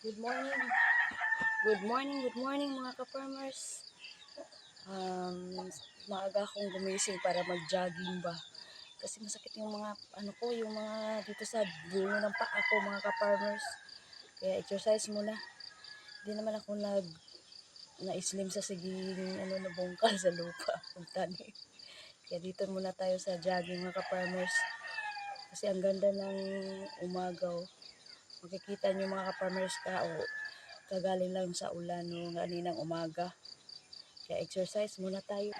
Good morning. Good morning mga ka-farmers. Maaga akong gumising para mag-jogging ba. Kasi masakit yung mga yung mga dito sa dulo ng paa ko mga ka-farmers. Kaya exercise muna. Hindi naman ako na-slim sa siging na bungkal sa lupa ng tani. Kaya dito muna tayo sa jogging mga ka-farmers. Kasi ang ganda ng umagaw. Makikita niyo mga ka-farmers kagaling lang sa ulan no kaninang umaga. Kaya exercise muna tayo.